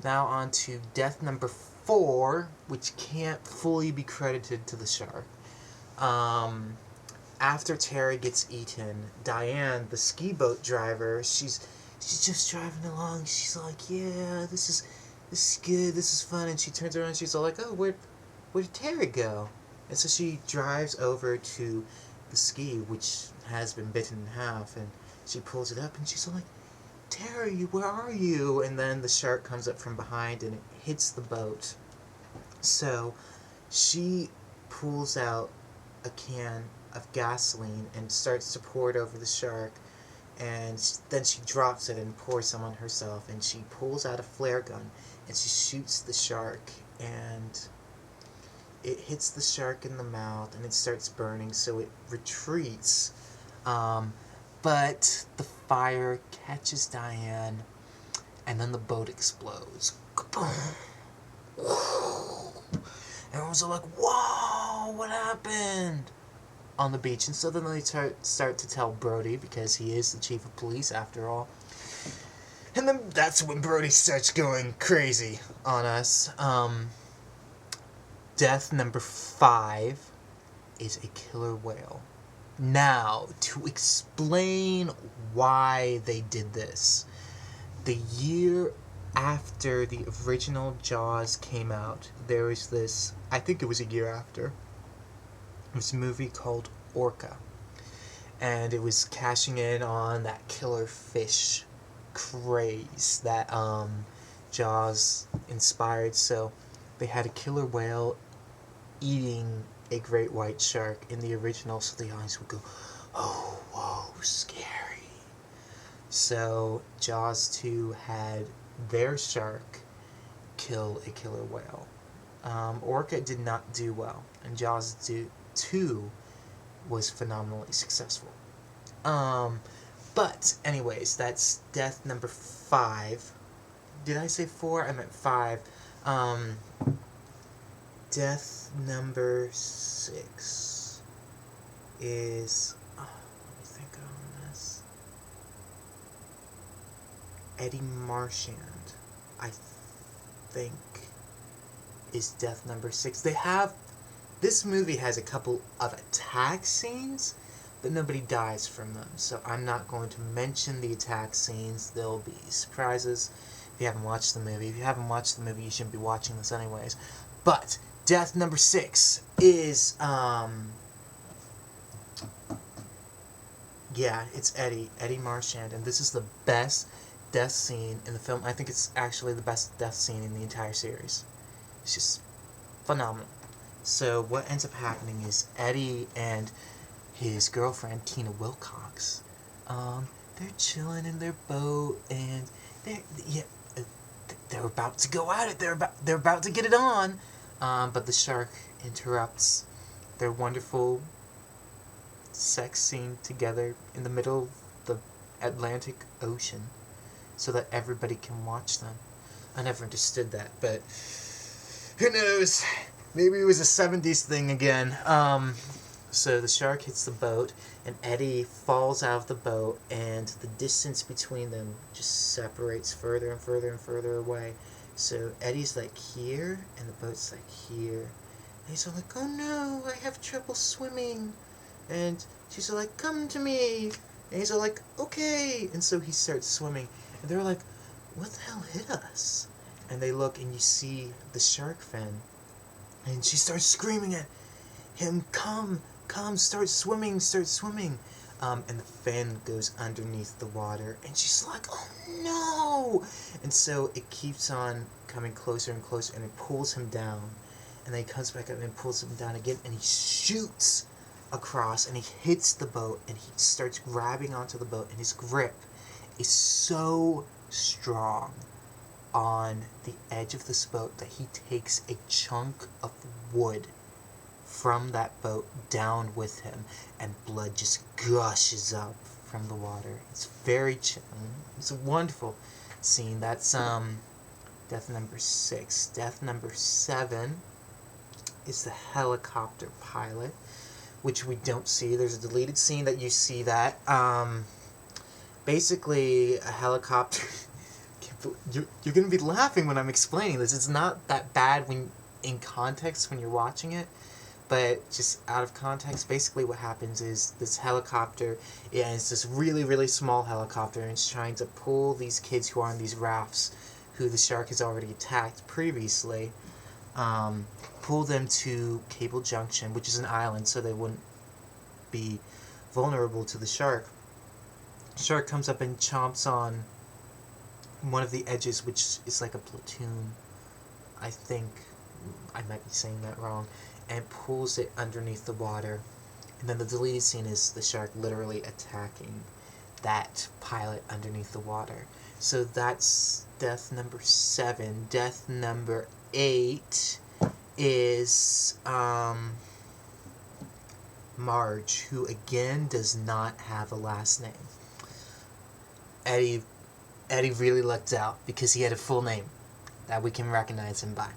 Now on to death number 4, which can't fully be credited to the shark. After Terry gets eaten, Diane, the ski boat driver, she's just driving along. She's like, yeah, this is good, this is fun. And she turns around and she's all like, oh, where did Terry go? And so she drives over to the ski, which has been bitten in half, and she pulls it up and she's all like, Terry, where are you? And then the shark comes up from behind and it hits the boat. So she pulls out a can of gasoline and starts to pour it over the shark, and then she drops it and pours some on herself, and she pulls out a flare gun and she shoots the shark, and it hits the shark in the mouth and it starts burning, so it retreats, but the fire catches Diane, and then the boat explodes. Everyone's all like, whoa, what happened? On the beach. And so then they start to tell Brody, because he is the chief of police after all. And then that's when Brody starts going crazy on us. Death number 5 is a killer whale. Now, to explain why they did this. The year after the original Jaws came out, there was this, I think it was a year after, this movie called Orca, and it was cashing in on that killer fish craze that Jaws inspired. So they had a killer whale eating a great white shark in the original, so the audience would go, oh, whoa, scary. So Jaws 2 had their shark kill a killer whale. Orca did not do well, and Jaws 2 was phenomenally successful. But anyways, that's death number 5. Did I say 4? I meant 5. Death number 6 is, let me think on this. Eddie Marchand, I think, is death number 6. This movie has a couple of attack scenes, but nobody dies from them, so I'm not going to mention the attack scenes. There'll be surprises if you haven't watched the movie. If you haven't watched the movie, you shouldn't be watching this anyways. But death number 6 is, yeah, it's Eddie Marchand, and this is the best death scene in the film. I think it's actually the best death scene in the entire series. It's just phenomenal. So what ends up happening is Eddie and his girlfriend, Tina Wilcox, they're chilling in their boat, and they're about to go at it. They're about to get it on, but the shark interrupts their wonderful sex scene together in the middle of the Atlantic Ocean, so that everybody can watch them. I never understood that, but who knows? Maybe it was a 70s thing again. So the shark hits the boat, and Eddie falls out of the boat, and the distance between them just separates further and further and further away. So Eddie's like here, and the boat's like here. And he's all like, oh no, I have trouble swimming. And she's all like, come to me. And he's all like, okay. And so he starts swimming. And they're like, what the hell hit us? And they look, and you see the shark fin. And she starts screaming at him, come, start swimming. And the fin goes underneath the water. And she's like, oh no! And so it keeps on coming closer and closer, and it pulls him down. And then he comes back up and pulls him down again, and he shoots across, and he hits the boat, and he starts grabbing onto the boat, and his grip is so strong on the edge of this boat that he takes a chunk of wood from that boat down with him, and blood just gushes up from the water. It's very chilling. It's a wonderful scene. That's death number 6. Death number 7 is the helicopter pilot, which we don't see. There's a deleted scene that you see that. Basically, a helicopter you're gonna be laughing when I'm explaining this. It's not that bad when in context when you're watching it, but just out of context, basically what happens is this helicopter, it's this really, really small helicopter, and it's trying to pull these kids who are on these rafts, who the shark has already attacked previously, pull them to Cable Junction, which is an island, so they wouldn't be vulnerable to the shark. The shark comes up and chomps on one of the edges, which is like a platoon, I think. I might be saying that wrong. And pulls it underneath the water. And then the deleted scene is the shark literally attacking that pilot underneath the water. So that's death number 7. Death number 8 is Marge, who again does not have a last name. Eddie really lucked out because he had a full name that we can recognize him by.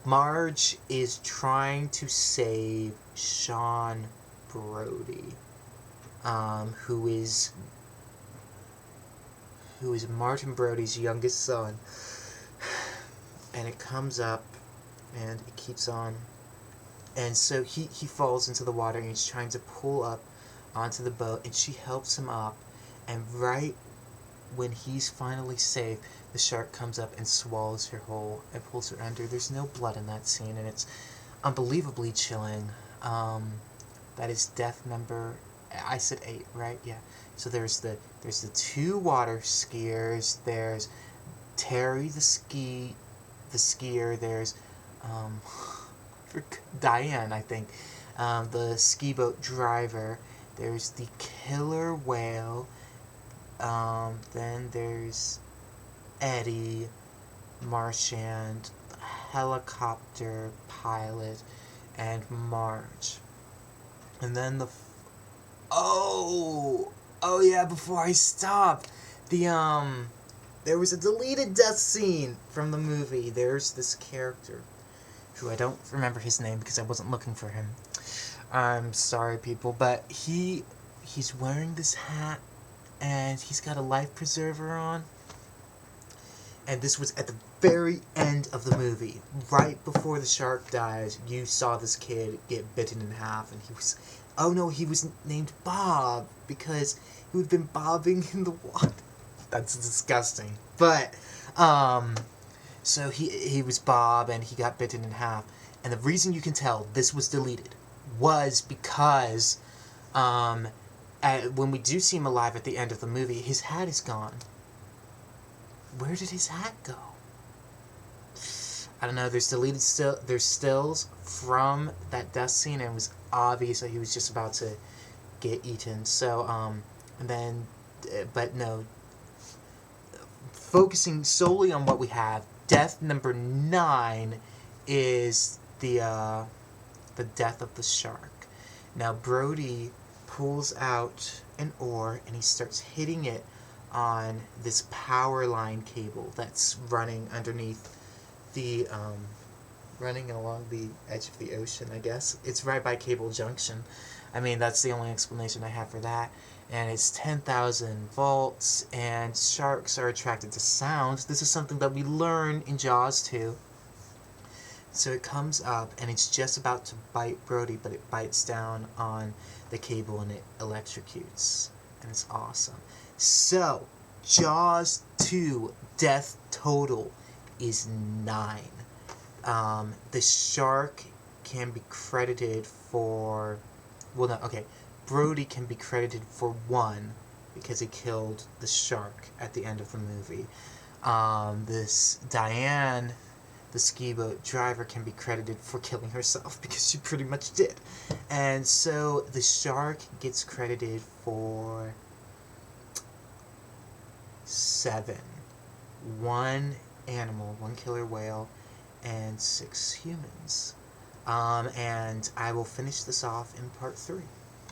Marge is trying to save Sean Brody, who is Martin Brody's youngest son. And it comes up, and it keeps on. And so he falls into the water, and he's trying to pull up onto the boat, and she helps him up. And right when he's finally safe, the shark comes up and swallows her whole and pulls her under. There's no blood in that scene, and it's unbelievably chilling. That is death number, I said 8, right? Yeah. So there's the 2 water skiers. There's Terry the skier. There's Diane, I think, the ski boat driver. There's the killer whale. Then there's Eddie, Marchand, helicopter pilot, and Marge. And then before I stop, there was a deleted death scene from the movie. There's this character, who I don't remember his name because I wasn't looking for him. I'm sorry, people, but he's wearing this hat, and he's got a life preserver on. And this was at the very end of the movie. Right before the shark dies, you saw this kid get bitten in half, and he was named Bob, because he had been bobbing in the water. That's disgusting. But, so he was Bob, and he got bitten in half. And the reason you can tell this was deleted was because, when we do see him alive at the end of the movie, his hat is gone. Where did his hat go? I don't know. There's there's stills from that death scene, and it was obvious that he was just about to get eaten. So, but no. Focusing solely on what we have, death number 9 is the death of the shark. Now, Brody pulls out an oar, and he starts hitting it on this power line cable that's running underneath the, running along the edge of the ocean, I guess. It's right by Cable Junction. I mean, that's the only explanation I have for that. And it's 10,000 volts, and sharks are attracted to sounds. This is something that we learn in Jaws 2. So it comes up, and it's just about to bite Brody, but it bites down on the cable, and it electrocutes. And it's awesome. So, Jaws 2 death total is 9. The shark can be credited for... Well, no, okay. Brody can be credited for 1 because he killed the shark at the end of the movie. This Diane, the ski boat driver, can be credited for killing herself because she pretty much did. And so the shark gets credited for 7. 1 animal, 1 killer whale, and 6 humans. And I will finish this off in part 3.